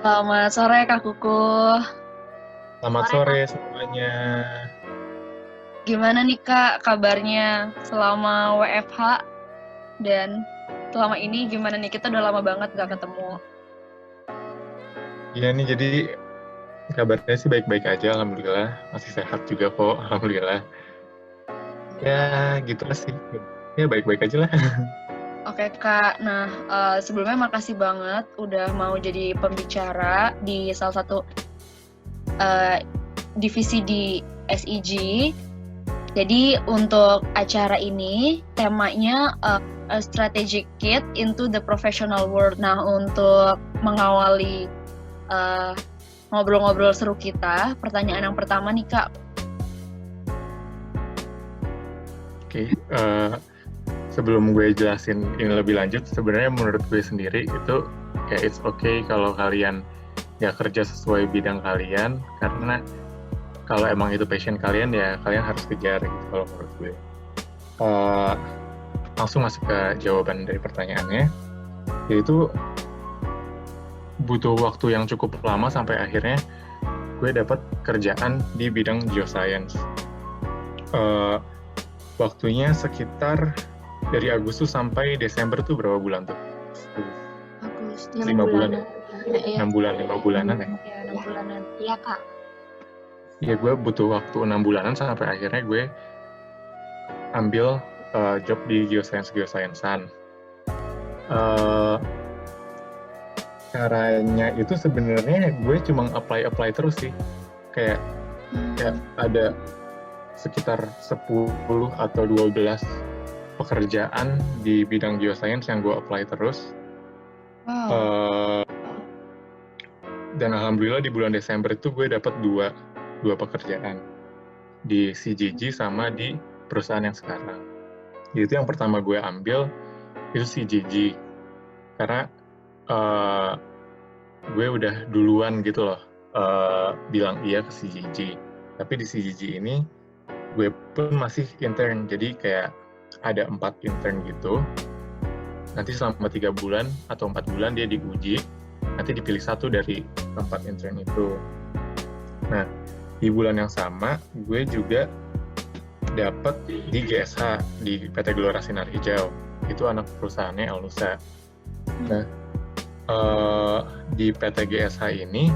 Selamat sore Kak Kuku. Selamat sore semuanya. Gimana nih Kak kabarnya selama WFH dan selama ini gimana nih? Kita udah lama banget gak ketemu. Iya nih, jadi kabarnya sih baik-baik aja, alhamdulillah. Masih sehat juga kok, alhamdulillah. Ya, gitu lah sih. Ya, baik-baik aja lah. Oke Kak, nah sebelumnya makasih banget udah mau jadi pembicara di salah satu eh, divisi di SIG. Jadi untuk acara ini temanya A Strategic Kid into the Professional World. Nah untuk mengawali eh, ngobrol-ngobrol seru kita, pertanyaan yang pertama nih Kak. Oke, sebelum gue jelasin ini lebih lanjut, sebenarnya menurut gue sendiri itu kayak it's okay kalau kalian nggak kerja sesuai bidang kalian, karena kalau emang itu passion kalian, ya kalian harus kejar gitu kalau menurut gue. Eh, Langsung masuk ke jawaban dari pertanyaannya, yaitu butuh waktu yang cukup lama sampai akhirnya gue dapat kerjaan di bidang geoscience. Waktunya sekitar dari Agustus sampai Desember tuh berapa bulan tuh? Bagus, 5 bulan ya? Iya, 6 bulan, 5 bulanan ya? ya 6 bulanan. Iya Kak. Ya, gue butuh waktu 6 bulanan sampai akhirnya gue ambil job di geoscience-geosciencean. Caranya itu sebenarnya gue cuma apply terus sih. Kayak ada sekitar 10 atau 12 pekerjaan di bidang geoscience yang gue apply terus. Wow. Dan alhamdulillah di bulan Desember itu gue dapat dua pekerjaan di CGG sama di perusahaan yang sekarang. Itu yang pertama gue ambil itu CGG karena gue udah duluan gitu loh bilang iya ke CGG. Tapi di CGG ini gue pun masih intern, jadi kayak ada 4 intern gitu. Nanti selama 3 bulan atau 4 bulan dia diuji, nanti dipilih satu dari 4 intern itu. Nah, di bulan yang sama gue juga dapat di GSH, di PT Gelora Sinar Hijau. Itu anak perusahaannya Elnusa. Nah, di PT GSH ini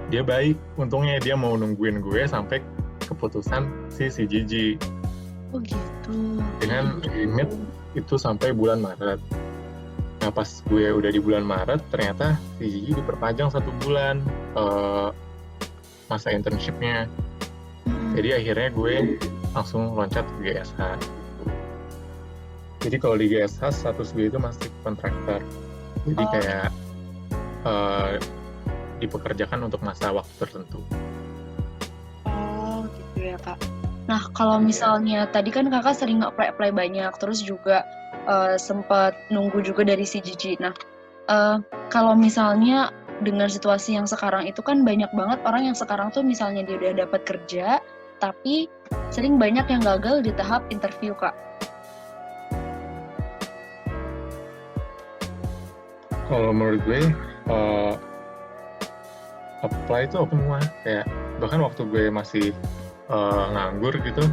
dia baik, untungnya dia mau nungguin gue sampai keputusan si CGG. Oh gitu. Dengan limit itu sampai bulan Maret. Nah, pas gue udah di bulan Maret, ternyata CGG diperpanjang 1 bulan masa internship-nya. Jadi akhirnya gue langsung loncat ke GSH. Jadi kalau di GSH, status gue itu masih kontraktor. Jadi kayak dipekerjakan untuk masa waktu tertentu. Oh gitu ya Kak. Nah kalau misalnya tadi kan Kakak sering apply banyak, terus juga sempat nunggu juga dari CGG. Nah kalau misalnya dengan situasi yang sekarang itu kan banyak banget orang yang sekarang tuh misalnya dia udah dapat kerja, tapi sering banyak yang gagal di tahap interview Kak. Kalau menurut gue, apply itu open semua. Kayak bahkan waktu gue masih nganggur gitu,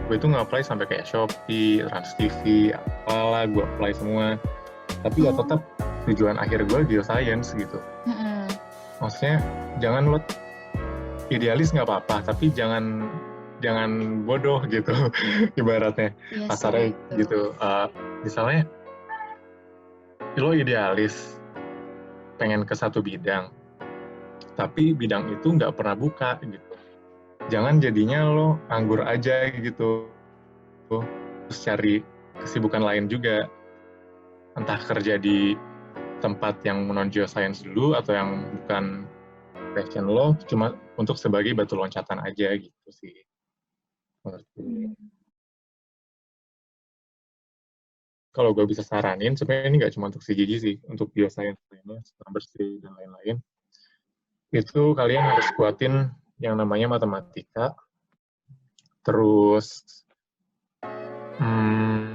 gue tuh nge-apply sampai kayak Shopee, Trans TV, apalah, gue apply semua. Tapi ya tetap tujuan akhir gue geoscience gitu. Maksudnya jangan lo idealis nggak apa-apa, tapi jangan bodoh gitu ibaratnya. Kasarnya gitu. Misalnya lo idealis pengen ke satu bidang, tapi bidang itu nggak pernah buka gitu. Jangan jadinya lo nganggur aja gitu, terus cari kesibukan lain juga, entah kerja di tempat yang non geoscience dulu atau yang bukan passion lo, cuma untuk sebagai batu loncatan aja gitu sih. Kalau gue bisa saranin, sebenarnya ini nggak cuma untuk CGG sih, untuk geoscience lainnya, bersih dan lain-lain, itu kalian harus kuatin yang namanya matematika, terus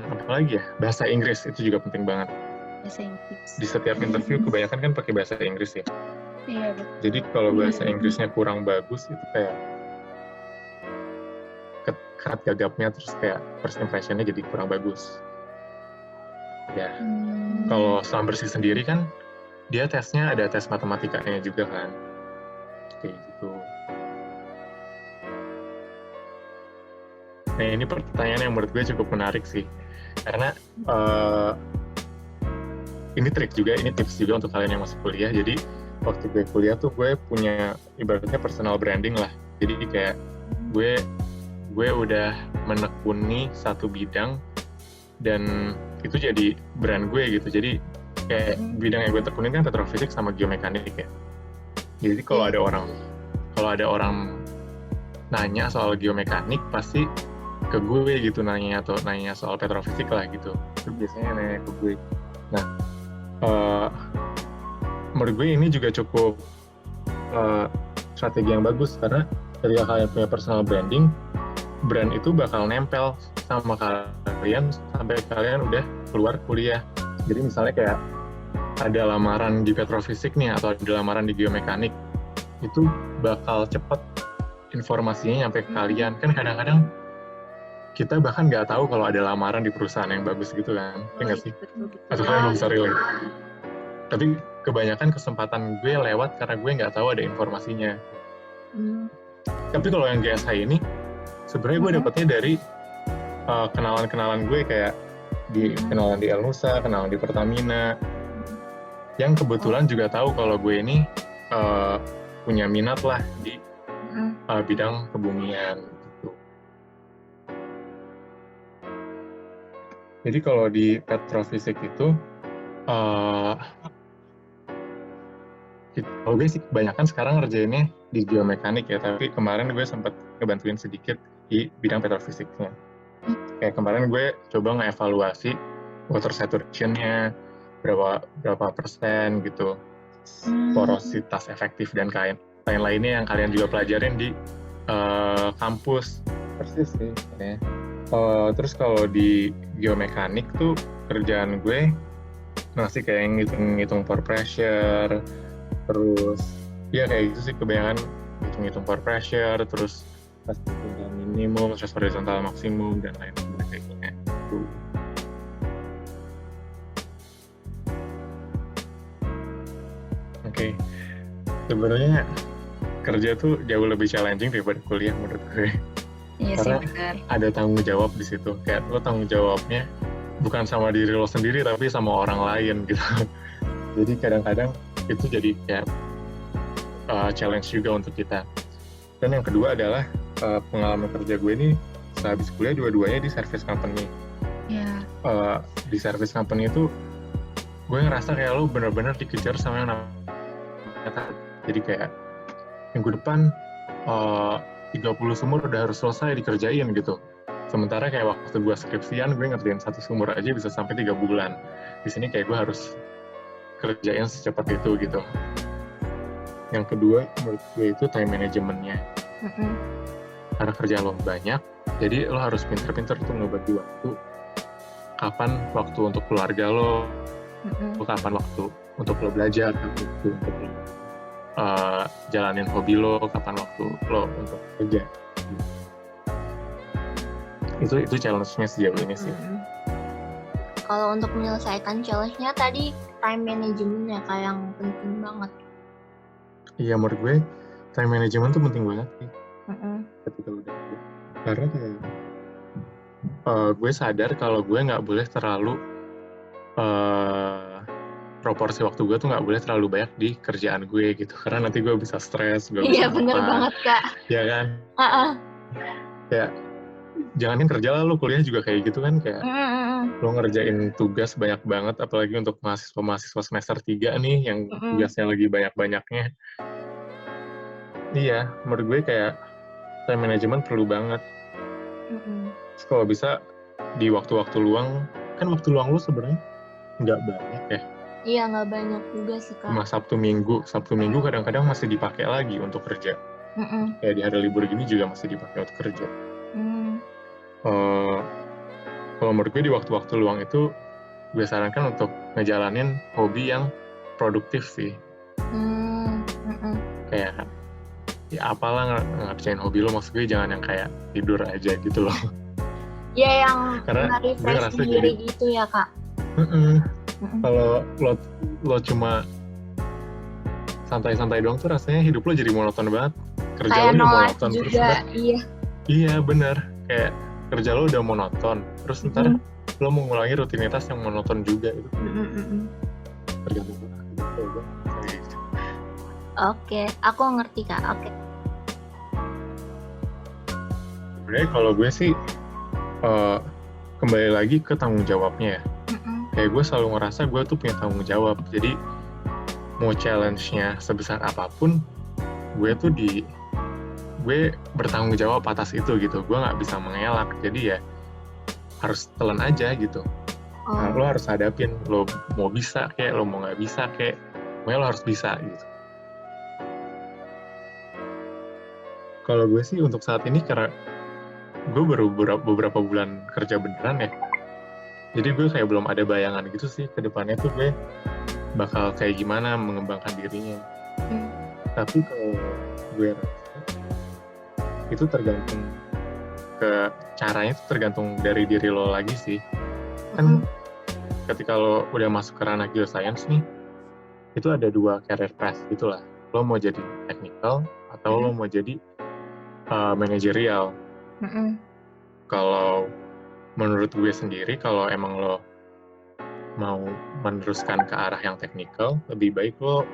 apa lagi ya, bahasa Inggris itu juga penting banget. Bahasa Inggris. Di setiap interview kebanyakan kan pakai bahasa Inggris ya. Iya, betul. Jadi kalau bahasa Inggrisnya kurang bagus itu kayak cut gagapnya, terus kayak first impression-nya jadi kurang bagus. Ya, kalau Selam Bersih sendiri kan dia tesnya ada tes matematikanya juga kan. Kayak gitu. Nah, ini pertanyaan yang menurut gue cukup menarik sih. Karena ini trik juga, ini tips juga untuk kalian yang masih kuliah. Jadi waktu gue kuliah tuh gue punya ibaratnya personal branding lah. Jadi kayak gue udah menekuni satu bidang dan itu jadi brand gue gitu. Jadi kayak bidang yang gue tekunin kan petrofisik sama geomekanik ya. Jadi kalau ada orang nanya soal geomekanik pasti ke gue gitu nanya soal petrofisik lah gitu. Itu biasanya nanya ke gue. Nah, menurut gue ini juga cukup strategi yang bagus karena ketika kalian punya personal branding, brand itu bakal nempel sama kalian sampai kalian udah keluar kuliah. Jadi misalnya kayak ada lamaran di petrofisik nih atau ada lamaran di geomekanik, itu bakal cepet informasinya nyampe ke kalian. Kan kadang-kadang kita bahkan nggak tahu kalau ada lamaran di perusahaan yang bagus gitu kan, ya nggak sih? Atau kalian belum bisa relate. Tapi kebanyakan kesempatan gue lewat karena gue nggak tahu ada informasinya. Tapi kalau yang GSH ini, sebenarnya gue dapetnya dari kenalan-kenalan gue kayak kenalan di Elnusa, kenalan di Pertamina, yang kebetulan juga tahu kalau gue ini punya minat lah di bidang kebumian. Gitu. Jadi kalau di petrofisik itu, kalau gue sih kebanyakan sekarang ngerjainnya di geomekanik ya, tapi kemarin gue sempat ngebantuin sedikit di bidang petrofisiknya. Kayak kemarin gue coba ngevaluasi water saturation-nya, berapa persen gitu, porositas efektif dan lain-lainnya yang kalian juga pelajarin di kampus. Persis sih. Ya. Terus kalau di geomekanik tuh kerjaan gue masih kayak ngitung pore pressure, terus ya kayak gitu sih kebanyakan hitung pore pressure, terus pas horizontal minimum, terus horizontal maksimum dan lain sebagainya. Oke. Sebenarnya kerja tuh jauh lebih challenging daripada kuliah menurut gue. Iya sih, benar. Ada tanggung jawab di situ. Kayak lo tanggung jawabnya bukan sama diri lo sendiri tapi sama orang lain gitu. Jadi kadang-kadang itu jadi kayak challenge juga untuk kita. Dan yang kedua adalah pengalaman kerja gue ini sehabis kuliah dua-duanya di service company. Yeah. Di service company itu gue ngerasa kayak lo benar-benar dikejar sama yang namanya. Jadi kayak minggu depan 30 sumur udah harus selesai dikerjain gitu. Sementara kayak waktu gue skripsian gue ngerjain 1 sumur aja bisa sampai 3 bulan. Di sini kayak gue harus kerjain secepat itu gitu. Yang kedua menurut gue itu time management-nya. Karena kerja lo banyak, jadi lo harus pinter-pinter tuh ngebagi waktu. Kapan waktu untuk keluarga lo, kapan waktu untuk lo belajar, kapan waktu untuk lo jalanin hobi lo, kapan waktu lo untuk kerja. Itu challenge-nya sejauh ini sih. Kalau untuk menyelesaikan challenge-nya tadi time management-nya kayak yang penting banget. Iya, menurut gue time management tuh penting banget sih. Ketika udah karena kayak gue sadar kalau gue nggak boleh terlalu proporsi waktu gue tuh nggak boleh terlalu banyak di kerjaan gue gitu, karena nanti gue bisa stres. Iya bener banget Kak. Ya kan? Kayak janganin kerja lah, lo kuliah juga kayak gitu kan, kayak lo ngerjain tugas banyak banget, apalagi untuk mahasiswa semester 3 nih yang tugasnya lagi banyak-banyaknya. Iya, menurut gue kayak time management perlu banget. Terus kalau bisa di waktu-waktu luang, kan waktu luang lo sebenarnya nggak banyak ya. Iya, nggak banyak juga sih Kak. Cuma Sabtu Minggu kadang-kadang masih dipakai lagi untuk kerja. Kayak di hari libur gini juga masih dipakai untuk kerja. Kalau menurut gue di waktu-waktu luang itu gue sarankan untuk ngejalanin hobi yang produktif sih. Kayak ya apalah ngerjain hobi lo, maksud gue jangan yang kayak tidur aja gitu loh. Ya yang Karena gue nge-refresh ngerasa diri gitu ya Kak. Kalau lo cuma santai-santai doang tuh rasanya hidup lo jadi monoton banget. Kerja Kayak lo udah nolak monoton terus juga, ntar, iya. iya bener, kayak kerja lo udah monoton terus ntar lo mau ngulangi rutinitas yang monoton juga, itu tergantung gitu. Oke, aku ngerti Kak. Oke. Sebenarnya kalau gue sih kembali lagi ke tanggung jawabnya ya. Kayak gue selalu ngerasa gue tuh punya tanggung jawab. Jadi mau challenge-nya sebesar apapun, gue bertanggung jawab atas itu gitu. Gue nggak bisa mengelak. Jadi ya harus telan aja gitu. Nah, lo harus hadapin. Lo mau bisa kayak, lo mau nggak bisa kayak, pokoknya lo harus bisa gitu. Kalau gue sih untuk saat ini karena gue baru beberapa bulan kerja beneran ya, jadi gue kayak belum ada bayangan gitu sih ke depannya tuh gue bakal kayak gimana mengembangkan dirinya. Tapi kalau gue rasa itu tergantung ke caranya, itu tergantung dari diri lo lagi sih. Kan ketika lo udah masuk ke ranah geoscience nih, itu ada 2 career path gitulah. Lo mau jadi technical atau lo mau jadi manajerial. Kalau menurut gue sendiri, kalau emang lo mau meneruskan ke arah yang teknikal, lebih baik lo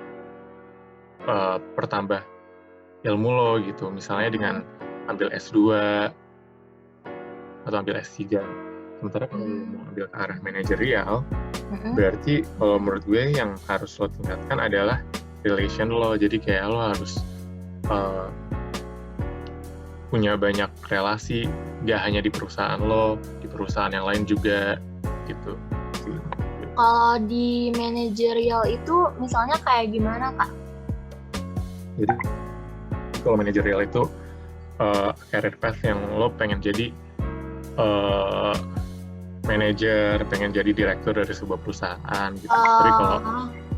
pertambah ilmu lo gitu. Misalnya dengan ambil S2 atau ambil S3. Sementara kalau lo mau ambil ke arah manajerial, berarti kalau menurut gue yang harus lo tingkatkan adalah relation lo. Jadi kayak lo harus punya banyak relasi, gak hanya di perusahaan lo, di perusahaan yang lain juga gitu. Kalau di manajerial itu misalnya kayak gimana Kak? Jadi kalau manajerial itu career path yang lo pengen jadi manajer, pengen jadi direktur dari sebuah perusahaan gitu. Tapi kalau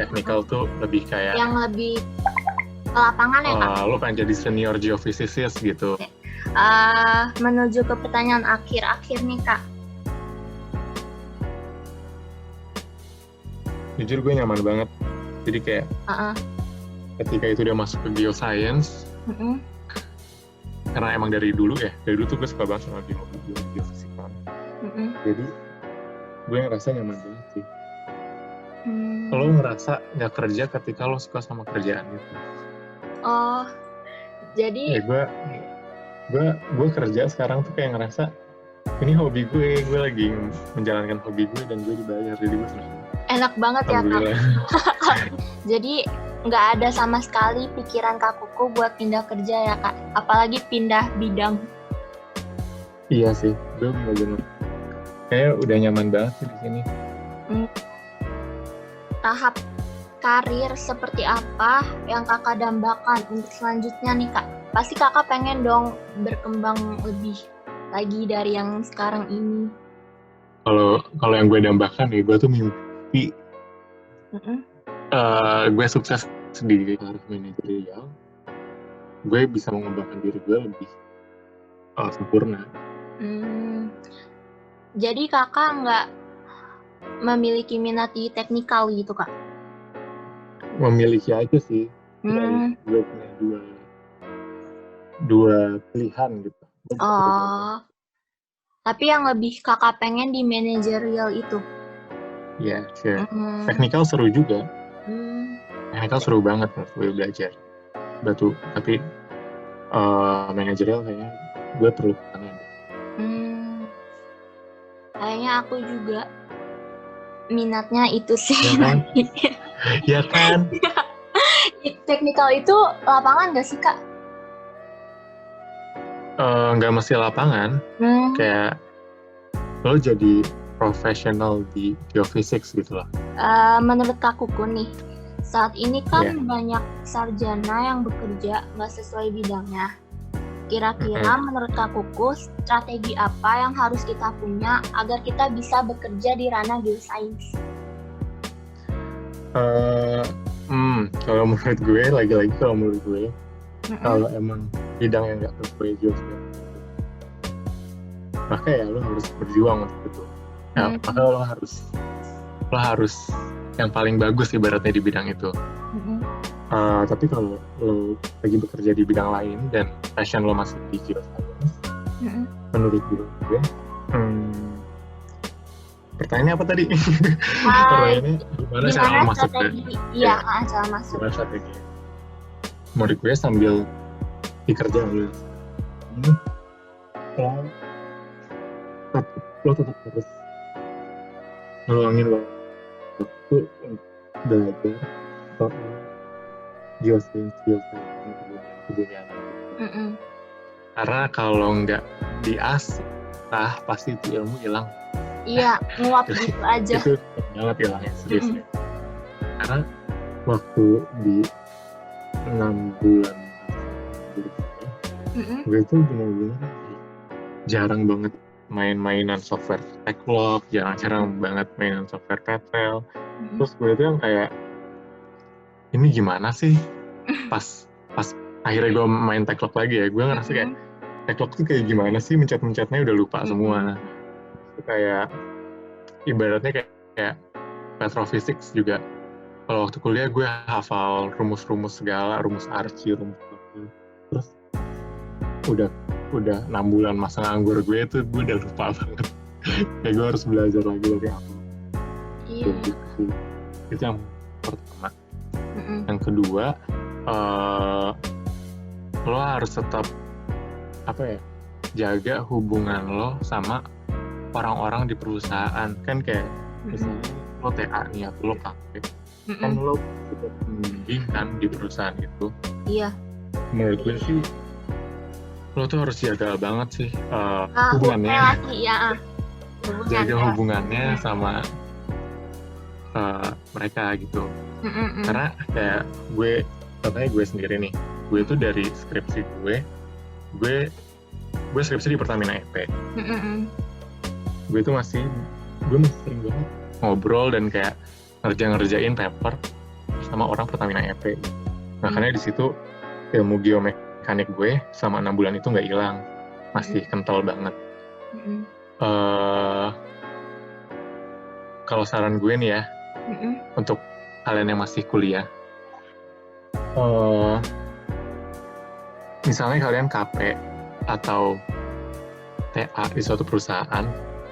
technical tuh lebih kayak yang lebih ke lapangan ya Kak? Lo pengen jadi senior geophysicist gitu. Menuju ke pertanyaan akhir nih Kak. Jujur gue nyaman banget. Jadi kayak ketika itu udah masuk ke geoscience, karena emang dari dulu tuh gue suka banget sama geofisika. Jadi gue ngerasa nyaman banget sih. Lo ngerasa nggak kerja ketika lo suka sama kerjaan itu. Oh, jadi gue kerja sekarang tuh kayak ngerasa ini hobi gue lagi menjalankan hobi gue dan gue dibayar, jadi gue senang. Enak banget ya Kak. Jadi nggak ada sama sekali pikiran Kak Kuku buat pindah kerja ya Kak, apalagi pindah bidang. Iya sih, gue bener-bener kayak udah nyaman banget sih di sini. Tahap karir seperti apa yang Kakak dambakan untuk selanjutnya nih Kak? Pasti Kakak pengen dong berkembang lebih lagi dari yang sekarang ini. Kalau yang gue dambakan nih, gue tuh mimpi gue sukses di arah manajerial, gue bisa mengembangkan diri gue lebih sempurna. Jadi Kakak nggak memiliki minat di teknikal gitu Kak? Memiliki aja sih. Gue punya dua pilihan gitu. Tapi yang lebih Kakak pengen di manajerial itu? Iya, sure. Teknikal seru juga. Teknikal seru banget gue belajar. Betul, tapi manajerial kayaknya gue perlu tekanan. Kayaknya aku juga minatnya itu sih. Ya kan? Teknikal itu lapangan nggak sih Kak? Nggak mesti lapangan. Kayak lo jadi profesional di geophysics gitu loh. Menurut Kak Kuku nih, saat ini kan banyak sarjana yang bekerja nggak sesuai bidangnya. Kira-kira menurut Kak Kuku, strategi apa yang harus kita punya agar kita bisa bekerja di ranah geoscience? Kalau menurut gue, lagi-lagi kalau menurut gue, Mm-mm. kalau emang bidang yang nggak sesuai jurusan, maka ya lo harus berjuang untuk itu. Ya, maka lo harus yang paling bagus ibaratnya di bidang itu. Mm-mm. Tapi kalau lo lagi bekerja di bidang lain dan passion lo masih di geoscience, Mm-mm. menurut gue, pertanyaannya apa tadi? Ah, Pertanyaannya gimana cara gimana masuk ke strategi? Iya, cara masuk. gimana strategi? Menurut gue sambil di kerjaan lo, lo tetap harus ngeluangin waktu untuk belajar soal geoscience kebunian. Mm-mm. Karena kalau nggak diasah, pasti itu ilmu hilang. Iya, nguap gitu aja. Itu cepet banget hilangnya, serius. Karena waktu di 6 bulan Mm-mm. gue tuh benar-benar jarang banget main-mainan software Techlog, jarang banget mainan software Petrel. Mm-mm. Terus gue tuh yang kayak, ini gimana sih? Pas akhirnya gue main Techlog lagi ya, gue ngerasa kayak Techlog tuh kayak gimana sih, mencet-mencetnya udah lupa semua. Itu kayak ibaratnya kayak petrophysics juga. Kalau waktu kuliah gue hafal rumus-rumus segala, rumus Archie, rumus apa. Terus udah 6 bulan masa nganggur gue tuh gue udah lupa banget. Kayak gue harus belajar lagi dari awal. Iya. Itu yang pertama. Mm-mm. Yang kedua, lo harus tetap jaga hubungan lo sama orang-orang di perusahaan. Kan kayak misalnya lo TA nih atau lo KP, kan lo sudah pembimbing kan di perusahaan itu. Iya. Menurut gue sih lo tuh harus jaga banget sih hubungannya, relasi, ya. jaga hubungannya sama mereka gitu. Karena kayak contohnya gue sendiri nih, gue tuh dari skripsi gue skripsi di Pertamina EP. Gue masih sering banget ngobrol dan kayak ngerjain paper sama orang Pertamina EP. Makanya di situ ilmu geomekanik gue selama 6 bulan itu nggak hilang, masih kental banget. Kalau saran gue nih ya, untuk kalian yang masih kuliah, misalnya kalian KP atau TA di suatu perusahaan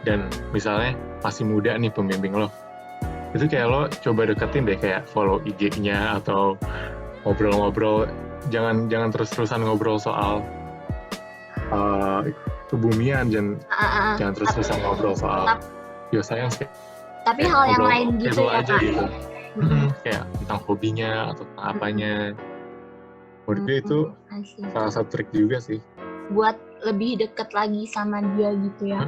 dan misalnya masih muda nih pembimbing lo, itu kayak lo coba deketin deh, kayak follow IG-nya atau ngobrol-ngobrol. Jangan terus-terusan ngobrol soal kebumian, jangan terus-terusan ngobrol soal geoscience. Tapi hal yang lain gitu ya, aja Kak. Gitu. Kayak tentang hobinya atau tentang apanya. Menurut gue itu salah satu trik juga sih. Buat lebih deket lagi sama dia gitu ya.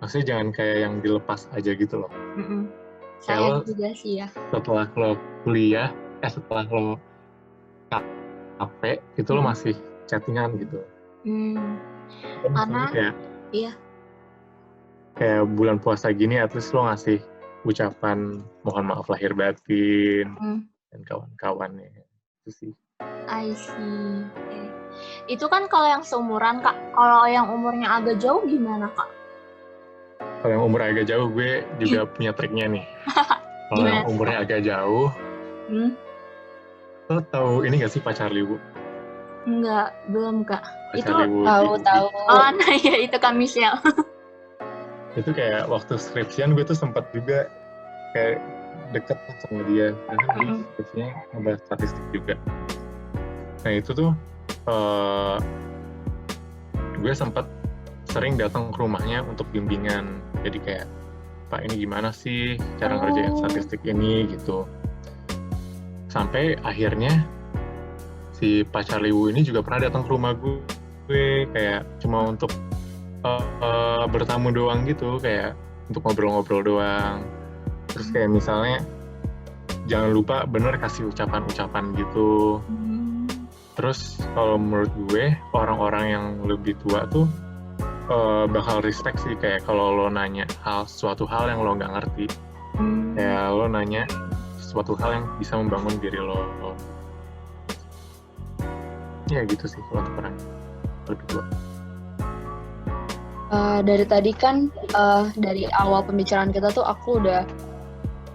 Maksudnya jangan kayak yang dilepas aja gitu loh. Saya juga sih ya. Setelah lo kuliah, setelah lo KP, itu lo masih chattingan gitu. Karena kayak bulan puasa gini, at least lo ngasih ucapan mohon maaf lahir batin dan kawan-kawannya. Itu sih. I see. Okay. Itu kan kalau yang seumuran, Kak. Kalau yang umurnya agak jauh gimana, Kak? Kalau yang umur agak jauh, gue juga punya triknya nih. Kalau yang umurnya agak jauh, lo tahu ini nggak sih Pacar Liwu? Enggak, belum, Kak. Pacar Liwu Tahu. Oh, nah ya itu Kak Michelle. Itu kayak waktu skripsian gue tuh sempat juga kayak deket sama dia, karena dia skripsinya ngebahas statistik juga. Nah itu tuh gue sempat sering datang ke rumahnya untuk bimbingan. Jadi kayak, Pak ini gimana sih cara ngerjain statistik ini gitu. Sampai akhirnya si Pacar Liwu ini juga pernah datang ke rumah gue kayak cuma untuk bertamu doang gitu, kayak untuk ngobrol-ngobrol doang. Terus kayak misalnya jangan lupa bener kasih ucapan-ucapan gitu. Terus kalau menurut gue orang-orang yang lebih tua tuh bakal respect sih, kayak kalau lo nanya suatu hal yang lo nggak ngerti, Kayak lo nanya sesuatu hal yang bisa membangun diri lo. Ya gitu sih kalau untuk orang lebih tua. Dari tadi kan dari awal pembicaraan kita tuh aku udah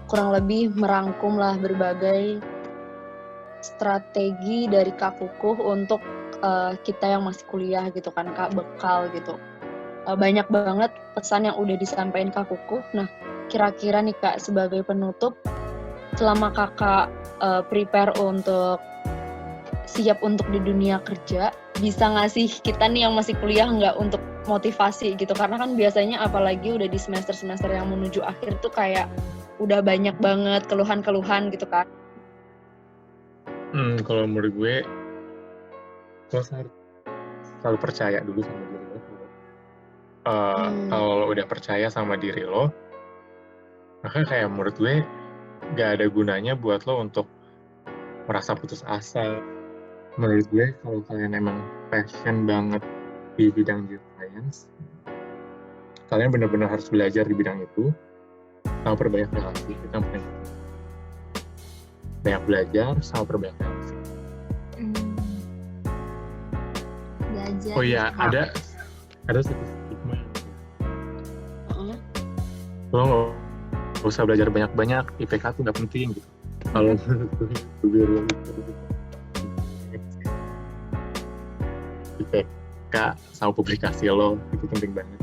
kurang lebih merangkum lah berbagai strategi dari Kak Kukuh untuk kita yang masih kuliah gitu kan Kak, bekal gitu. Banyak banget pesan yang udah disampaikan Kak Kukuh. Nah, kira-kira nih Kak sebagai penutup, selama Kakak prepare untuk siap untuk di dunia kerja, bisa ngasih kita nih yang masih kuliah nggak untuk motivasi gitu, karena kan biasanya apalagi udah di semester-semester yang menuju akhir tuh kayak udah banyak banget keluhan-keluhan gitu kan. Kalau menurut gue lo selalu percaya dulu sama diri lo. Kalau lo udah percaya sama diri lo, maka kayak menurut gue gak ada gunanya buat lo untuk merasa putus asa. Menurut gue kalau kalian emang passion banget di bidang geoscience, kalian benar-benar harus belajar di bidang itu sama perbanyak relasi. Itu yang penting. Banyak belajar sama perbanyak relasi. Belajar. Oh iya, ada satu stigma. Lo nggak usah belajar banyak-banyak, IPK tuh nggak penting gitu. Kalau IPK sama publikasi lo itu penting banget.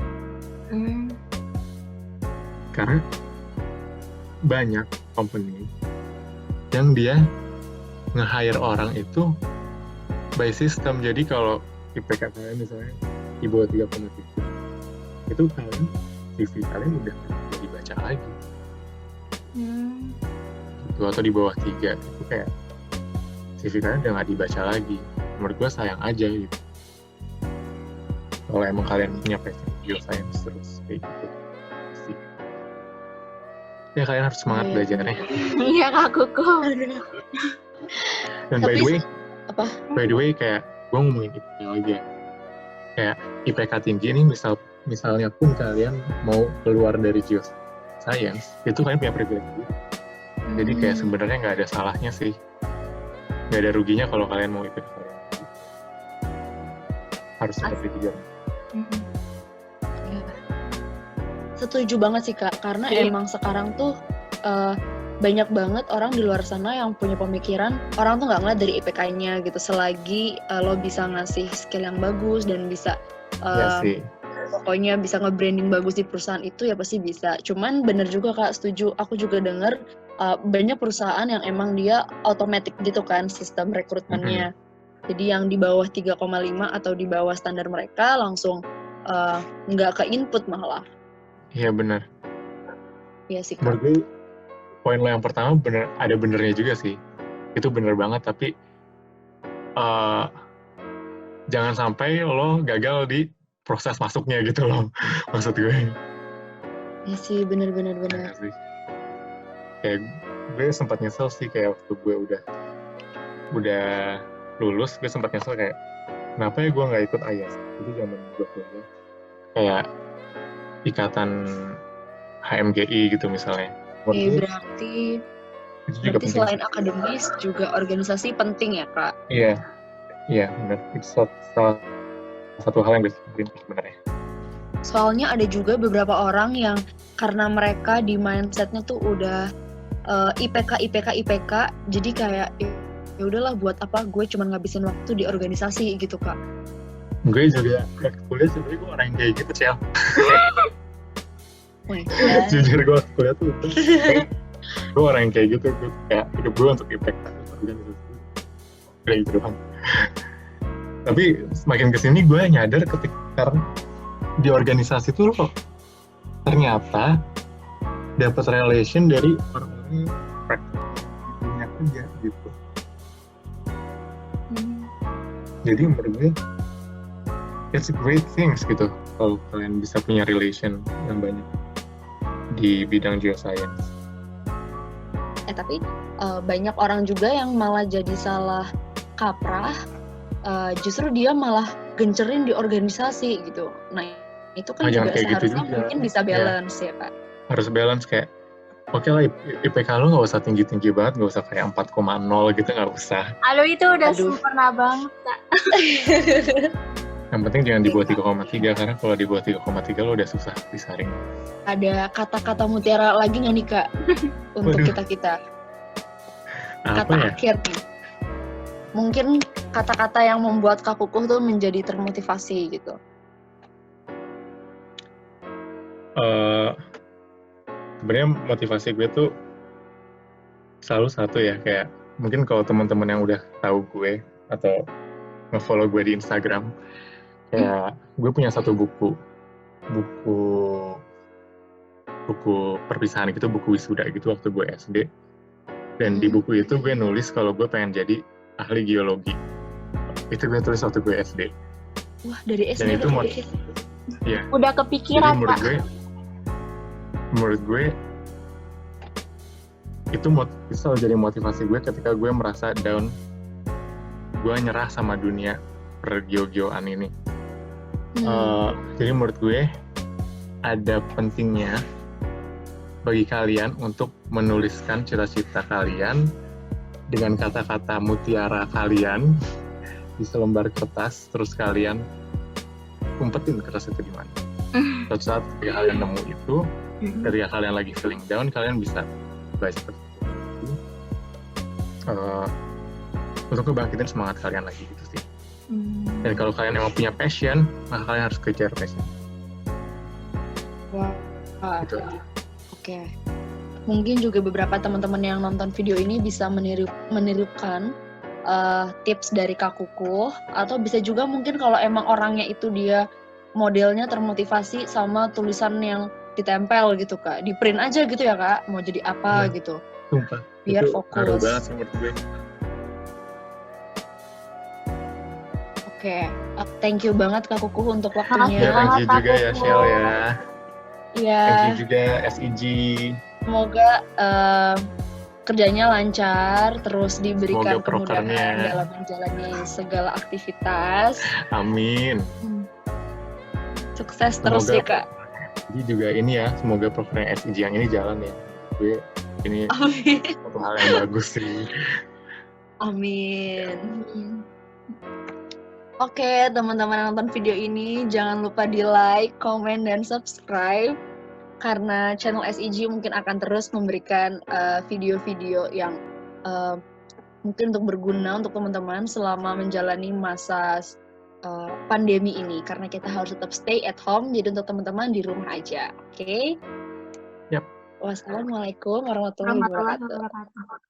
Karena banyak company yang dia nge-hire orang itu by system. Jadi kalau IPK kalian misalnya di bawah 3,3, itu kalian CV kalian udah nggak dibaca lagi. Gitu, atau di bawah 3 itu kayak CV kalian udah nggak dibaca lagi. Menurut gue sayang aja gitu. Kalau emang kalian punya passion geoscience terus kayak gitu sih. Ya kalian harus semangat belajarnya. Iya Kak Kukuh. Dan by the way kayak gue ngomongin IPK lagi ya. Kayak IPK tinggi ini misalnya pun kalian mau keluar dari geoscience, itu kalian punya privilege. Jadi kayak sebenarnya nggak ada salahnya sih. Nggak ada ruginya kalau kalian mau IPK kalian. Harus tetap dikejar. Setuju banget sih Kak, karena emang sekarang tuh banyak banget orang di luar sana yang punya pemikiran orang tuh nggak ngeliat dari IPK-nya gitu, selagi lo bisa ngasih skill yang bagus dan bisa pokoknya bisa nge-branding bagus di perusahaan itu ya pasti bisa. Cuman bener juga Kak, setuju, aku juga denger banyak perusahaan yang emang dia otomatis gitu kan sistem rekrutmennya. Jadi yang di bawah 3,5 atau di bawah standar mereka langsung nggak ke input malah. Iya benar. Iya sih Kak. Menurut gue poin lo yang pertama bener, ada benernya juga sih. Itu bener banget, tapi jangan sampai lo gagal di proses masuknya gitu loh. Maksud gue. Iya sih, bener. Kayak gue sempat nyesel sih kayak waktu gue udah lulus, gue sempat nyesel kayak kenapa ya gue nggak ikut IAS. Itu zaman gue kuliah. Kayak ikatan HMGI gitu misalnya. Berarti selain akademis juga organisasi penting ya Kak? Iya benar. Itu salah satu hal yang penting sebenarnya. Soalnya ada juga beberapa orang yang karena mereka di mindsetnya tuh udah IPK, jadi kayak ya udahlah buat apa gue cuma ngabisin waktu di organisasi gitu Kak. Gue juga kuliah sebenarnya gue orang yang kayak gitu sih. Jujur gue kuliah tuh gue orang yang kayak gitu, gue kayak hidup gue untuk impact organisasi kayak gitu doang. Tapi semakin kesini gue nyadar ketika di organisasi tuh lo ternyata dapat relation dari orang-orang punya kerja gitu. Jadi menurut gue it's a great things gitu kalau kalian bisa punya relation yang banyak di bidang geoscience. Tapi banyak orang juga yang malah jadi salah kaprah, justru dia malah gencerin di organisasi gitu. Nah itu kan juga seharusnya gitu mungkin bisa balance ya Kak. Harus balance, kayak Oke lah, IPK lu nggak usah tinggi-tinggi banget, nggak usah kayak 4,0 gitu, nggak usah. Aduh itu udah Aduh. sempurna banget Kak. Yang penting jangan di bawah 3,3, karena kalau di bawah 3,3 lo udah susah disaring. Ada kata-kata mutiara lagi nggak nih Kak untuk Waduh. kita-kita? Apa Kata ya? akhir nih. Mungkin kata-kata yang membuat Kak Kukuh tuh menjadi termotivasi gitu. Sebenarnya motivasi gue tuh selalu satu ya, kayak mungkin kalau teman-teman yang udah tahu gue atau nge-follow gue di Instagram, kayak gue punya satu buku perpisahan gitu, buku wisuda gitu waktu gue SD. Dan di buku itu gue nulis kalau gue pengen jadi ahli geologi. Itu gue tulis waktu gue SD. Wah, dari SD. Dan itu ya. Udah Jadi kepikiran Kak. menurut gue itu selalu jadi motivasi gue ketika gue merasa down, gue nyerah sama dunia per-geo-geoan ini. Jadi menurut gue ada pentingnya bagi kalian untuk menuliskan cita-cita kalian dengan kata-kata mutiara kalian di selembar kertas, terus kalian umpetin kertas itu di mana. Suatu saat ketika kalian nemu itu, ketika kalian lagi feeling down, kalian bisa baca seperti itu untuk ngebangkitin semangat kalian lagi gitu sih. Dan kalau kalian emang punya passion, maka kalian harus kejar passion. Wah, Gitu. Oke. Mungkin juga beberapa teman-teman yang nonton video ini bisa menirukan tips dari Kak Kukuh, atau bisa juga mungkin kalau emang orangnya itu dia modelnya termotivasi sama tulisan yang ditempel gitu Kak, di print aja gitu ya Kak, mau jadi apa gitu. Sumpah, Biar itu fokus. ngaruh banget sih menurut gue. Oke, thank you banget Kak Kukuh untuk Ya, waktunya. thank you juga ya Shell ya. Iya. Thank you juga SEG. Semoga kerjanya lancar, terus diberikan Semoga prokernya. kemudahan dalam menjalani segala aktivitas. Amin. Sukses terus ya Kak. Jadi juga ini ya, semoga prokernya SEG yang ini jalan ya. Gue ini Amin. satu hal yang bagus sih. Amin. Oke, teman-teman yang nonton video ini jangan lupa di like, komen, dan subscribe, karena channel SEG mungkin akan terus memberikan video-video yang mungkin untuk berguna untuk teman-teman selama menjalani masa pandemi ini, karena kita harus tetap stay at home, jadi untuk teman-teman di rumah aja. Oke? Yap. Wassalamualaikum warahmatullahi wabarakatuh.